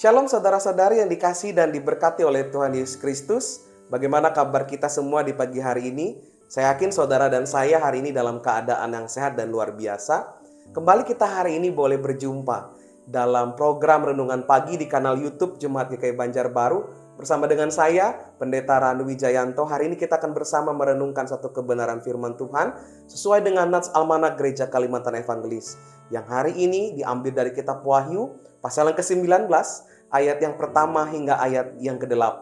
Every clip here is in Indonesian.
Shalom saudara-saudari yang dikasihi dan diberkati oleh Tuhan Yesus Kristus. Bagaimana kabar kita semua di pagi hari ini? Saya yakin saudara dan saya hari ini dalam keadaan yang sehat dan luar biasa. Kembali kita hari ini boleh berjumpa dalam program Renungan Pagi di kanal YouTube Jemaat GKI Banjarbaru. Bersama dengan saya, Pendeta Ranu Wijayanto. Hari ini kita akan bersama merenungkan satu kebenaran firman Tuhan sesuai dengan Nats Almanak Gereja Kalimantan Evangelis. Yang hari ini diambil dari kitab Wahyu, pasal yang ke-19, ayat yang pertama hingga ayat yang ke-8.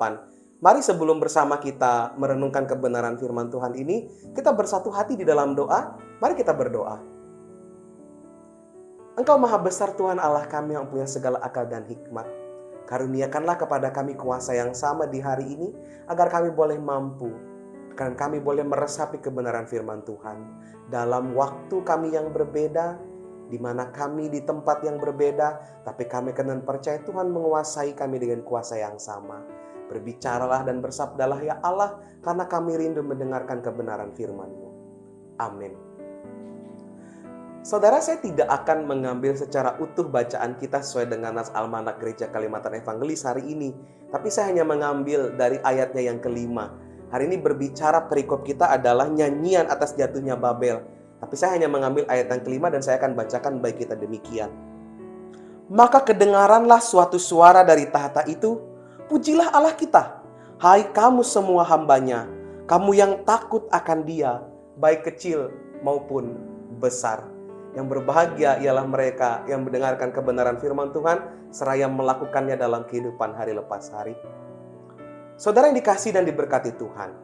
Mari sebelum bersama kita merenungkan kebenaran firman Tuhan ini, kita bersatu hati di dalam doa. Mari kita berdoa. Engkau Maha Besar Tuhan Allah kami yang punya segala akal dan hikmat. Karuniakanlah kepada kami kuasa yang sama di hari ini, agar kami boleh mampu, dan kami boleh meresapi kebenaran firman Tuhan. Dalam waktu kami yang berbeda, di mana kami di tempat yang berbeda, tapi kami kena percaya Tuhan menguasai kami dengan kuasa yang sama. Berbicaralah dan bersabdalah ya Allah, karena kami rindu mendengarkan kebenaran firman-Mu. Amin. Saudara, saya tidak akan mengambil secara utuh bacaan kita sesuai dengan Nats Almanak Gereja Kalimantan Evangelis hari ini. Tapi saya hanya mengambil dari ayatnya yang kelima. Hari ini berbicara perikop kita adalah nyanyian atas jatuhnya Babel. Tapi saya hanya mengambil ayat yang kelima dan saya akan bacakan baik kita demikian. Maka kedengaranlah suatu suara dari tahta itu, pujilah Allah kita, hai kamu semua hambanya, kamu yang takut akan Dia, baik kecil maupun besar. Yang berbahagia ialah mereka yang mendengarkan kebenaran firman Tuhan seraya melakukannya dalam kehidupan hari lepas hari. Saudara yang dikasihi dan diberkati Tuhan,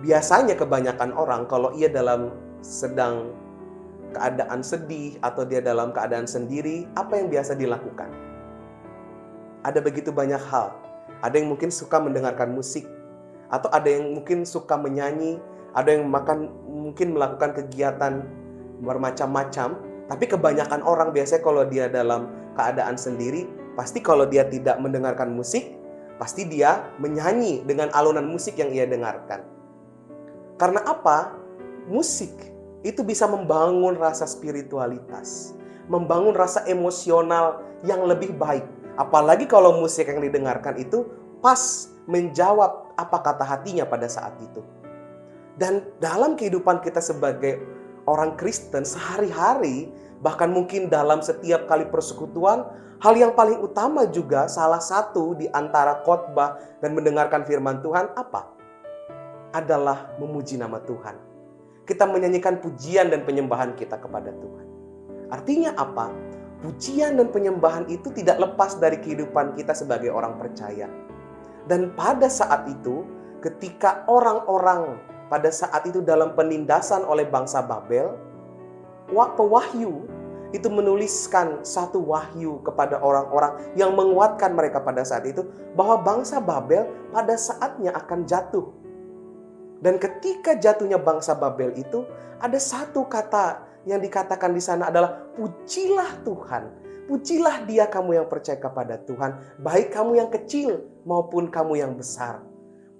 biasanya kebanyakan orang kalau ia dalam sedang keadaan sedih atau dia dalam keadaan sendiri, apa yang biasa dilakukan? Ada begitu banyak hal. Ada yang mungkin suka mendengarkan musik, atau ada yang mungkin suka menyanyi, ada yang mungkin melakukan kegiatan bermacam-macam. Tapi kebanyakan orang biasanya kalau dia dalam keadaan sendiri, pasti kalau dia tidak mendengarkan musik, pasti dia menyanyi dengan alunan musik yang ia dengarkan. Karena apa? Musik itu bisa membangun rasa spiritualitas, membangun rasa emosional yang lebih baik. Apalagi kalau musik yang didengarkan itu pas menjawab apa kata hatinya pada saat itu. Dan dalam kehidupan kita sebagai orang Kristen sehari-hari, bahkan mungkin dalam setiap kali persekutuan, hal yang paling utama juga salah satu di antara khotbah dan mendengarkan firman Tuhan apa? Adalah memuji nama Tuhan. Kita menyanyikan pujian dan penyembahan kita kepada Tuhan. Artinya apa? Pujian dan penyembahan itu tidak lepas dari kehidupan kita sebagai orang percaya. Dan pada saat itu, ketika orang-orang pada saat itu dalam penindasan oleh bangsa Babel, pewahyu itu menuliskan satu wahyu kepada orang-orang yang menguatkan mereka pada saat itu bahwa bangsa Babel pada saatnya akan jatuh. Dan ketika jatuhnya bangsa Babel itu, ada satu kata yang dikatakan di sana adalah pujilah Tuhan. Pujilah Dia kamu yang percaya kepada Tuhan, baik kamu yang kecil maupun kamu yang besar.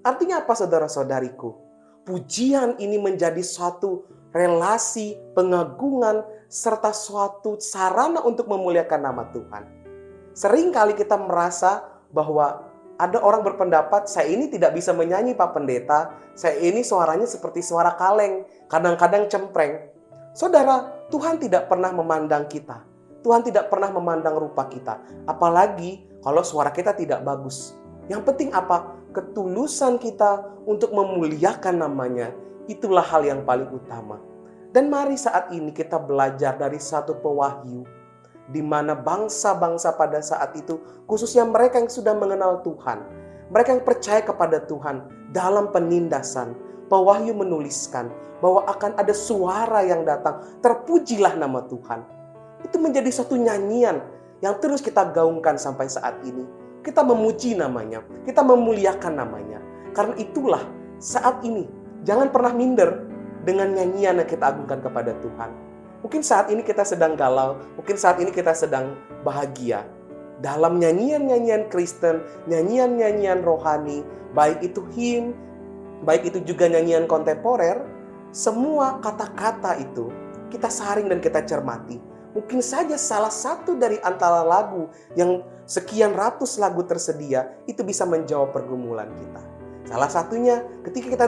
Artinya apa saudara-saudariku? Pujian ini menjadi suatu relasi, pengagungan, serta suatu sarana untuk memuliakan nama Tuhan. Sering kali kita merasa bahwa ada orang berpendapat, saya ini tidak bisa menyanyi Pak Pendeta, saya ini suaranya seperti suara kaleng, kadang-kadang cempreng. Saudara, Tuhan tidak pernah memandang kita. Tuhan tidak pernah memandang rupa kita. Apalagi kalau suara kita tidak bagus. Yang penting apa? Ketulusan kita untuk memuliakan namanya. Itulah hal yang paling utama. Dan mari saat ini kita belajar dari satu pewahyu, di mana bangsa-bangsa pada saat itu, khususnya mereka yang sudah mengenal Tuhan, mereka yang percaya kepada Tuhan, dalam penindasan, pewahyu menuliskan bahwa akan ada suara yang datang, terpujilah nama Tuhan. Itu menjadi satu nyanyian yang terus kita gaungkan sampai saat ini. Kita memuji namanya, kita memuliakan namanya. Karena itulah saat ini, jangan pernah minder dengan nyanyian yang kita agungkan kepada Tuhan. Mungkin saat ini kita sedang galau, mungkin saat ini kita sedang bahagia. Dalam nyanyian-nyanyian Kristen, nyanyian-nyanyian rohani, baik itu hymn, baik itu juga nyanyian kontemporer, semua kata-kata itu kita saring dan kita cermati. Mungkin saja salah satu dari antara lagu yang sekian ratus lagu tersedia itu bisa menjawab pergumulan kita. Salah satunya ketika kita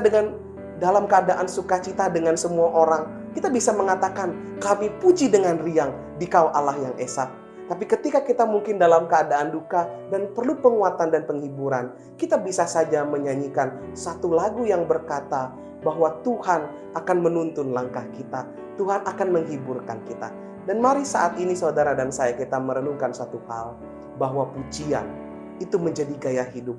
dalam keadaan sukacita dengan semua orang, kita bisa mengatakan, kami puji dengan riang Dikau Allah yang esa. Tapi ketika kita mungkin dalam keadaan duka dan perlu penguatan dan penghiburan, kita bisa saja menyanyikan satu lagu yang berkata bahwa Tuhan akan menuntun langkah kita, Tuhan akan menghiburkan kita. Dan mari saat ini saudara dan saya kita merenungkan satu hal, bahwa pujian itu menjadi gaya hidup.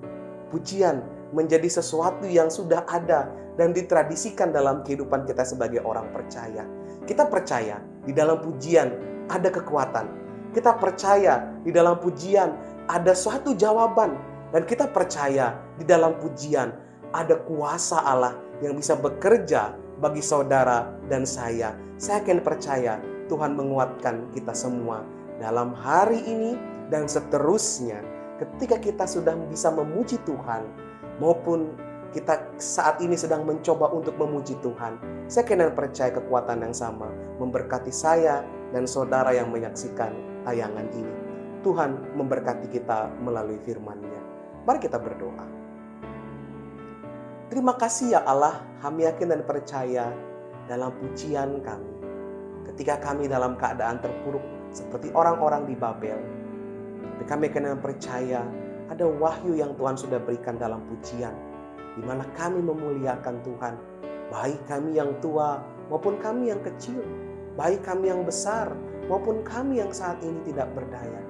Pujian menjadi sesuatu yang sudah ada dan ditradisikan dalam kehidupan kita sebagai orang percaya. Kita percaya di dalam pujian ada kekuatan. Kita percaya di dalam pujian ada suatu jawaban. Dan kita percaya di dalam pujian ada kuasa Allah yang bisa bekerja bagi saudara dan saya. Saya akan percaya Tuhan menguatkan kita semua dalam hari ini dan seterusnya. Ketika kita sudah bisa memuji Tuhan, maupun kita saat ini sedang mencoba untuk memuji Tuhan, saya kena percaya kekuatan yang sama memberkati saya dan saudara yang menyaksikan tayangan ini. Tuhan memberkati kita melalui firman-Nya. Mari kita berdoa. Terima kasih ya Allah, kami yakin dan percaya dalam pujian kami. Ketika kami dalam keadaan terpuruk seperti orang-orang di Babel, tapi kami kena percaya ada wahyu yang Tuhan sudah berikan dalam pujian, di mana kami memuliakan Tuhan, baik kami yang tua maupun kami yang kecil, baik kami yang besar maupun kami yang saat ini tidak berdaya.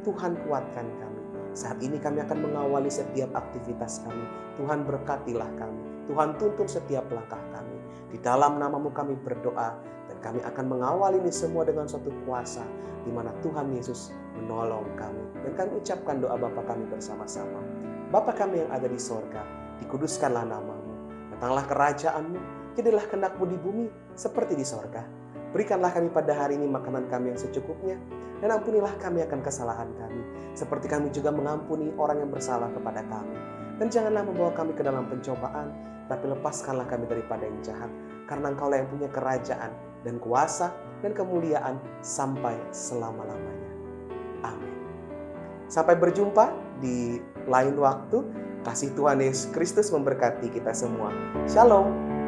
Tuhan kuatkan kami. Saat ini kami akan mengawali setiap aktivitas kami. Tuhan berkatilah kami. Tuhan tuntun setiap langkah kami. Di dalam nama-Mu kami berdoa, dan kami akan mengawal ini semua dengan suatu kuasa, di mana Tuhan Yesus menolong kami. Dan kami ucapkan doa Bapa kami bersama-sama. Bapa kami yang ada di sorga, dikuduskanlah nama-Mu. Datanglah kerajaan-Mu, jadilah kehendak-Mu di bumi seperti di sorga. Berikanlah kami pada hari ini makanan kami yang secukupnya, dan ampunilah kami akan kesalahan kami, seperti kami juga mengampuni orang yang bersalah kepada kami. Dan janganlah membawa kami ke dalam pencobaan, tapi lepaskanlah kami daripada yang jahat, karena Engkaulah yang punya kerajaan dan kuasa dan kemuliaan sampai selama-lamanya. Amin. Sampai berjumpa di lain waktu. Kasih Tuhan Yesus Kristus memberkati kita semua. Shalom.